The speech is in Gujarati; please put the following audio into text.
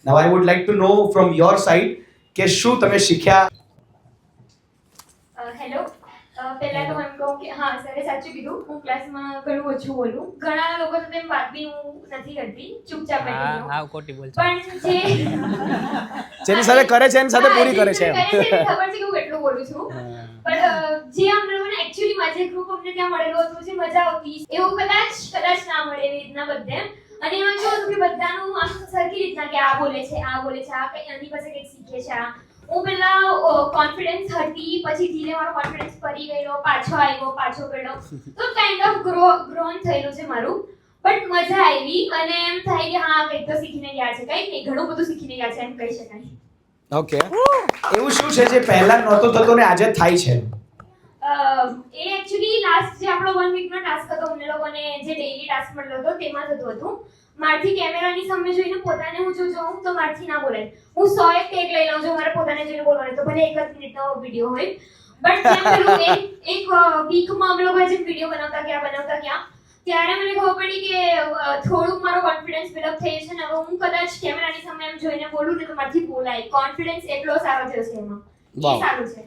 Now I would like to know from your side કે શું તમે શીખ્યા. હેલો પહેલા તો હું એમ કહું કે હા સરે સાચું કીધું હું ક્લાસમાં ઘણું ઓછું બોલું ઘણા લોકો સાથે વાત બી હું નથી કરતી ચૂપચાપ બેઠી રહું હા ખોટી બોલ પણ જે જેની સાથે કરે છે એની સાથે પૂરી કરે છે ખબર છે કે હું કેટલું બોલું છું પણ જે અમને લોકોને એકચ્યુઅલી માજે ગ્રુપ અમને ત્યાં મળેલું હતું જે મજા આવતી એવું કદાચ ના મળે એવી રીતના બધે અને એમાં કેવું હતું કે બધાનું આમ સરખી રીતના કે આ બોલે છે આ કઈ આની પાસે કંઈક શીખે છે આ હું પેલા કોન્ફિડન્સ હતી પછી ધીરે મારો કોન્ફિડન્સ ફરી ગયો પાછો ગયો તો કાઇન્ડ ઓફ ગ્રોન થયેલું છે મારું બટ મજા આવી અને એમ થાય કે હા કંઈક તો શીખીને ગયા છે કંઈક નહીં ઘણું બધું શીખીને ગયા છે એમ કહી શકાય. ઓકે એવું શું છે જે પહેલા નહોતું થતું ને આજે થાય છે? એ એકચ્યુઅલી લાસ્ટ જે આપણો 1 વીક નો ટાસ્ક હતો અમને લોકોને જે ડેઈલી ટાસ્ક મળતો હતો તેમાં થતું હતું મારથી કેમેરાની સામે જોઈને પોતાને હું જો જોઉં તો મારથી ના બોલે હું 100 ટેક લઈ લઉં છું મારે પોતાને જોઈને બોલવાનું તો ભલે 1 મિનિટનો વિડિયો હોય બટ જેમ પેલું એક વીકમાં અમે લોકો જે વિડિયો બનાવતા ગયા ત્યારે મને ખબર પડી કે થોડુંક મારો કોન્ફિડન્સ બિલ્ડ અપ થઈ છે ને હવે હું કદાચ કેમેરાની સામે એમ જોઈને બોલું ને તો મારથી બોલાય કોન્ફિડન્સ એટલો સારો થયો છે એમાં એ સારું છે.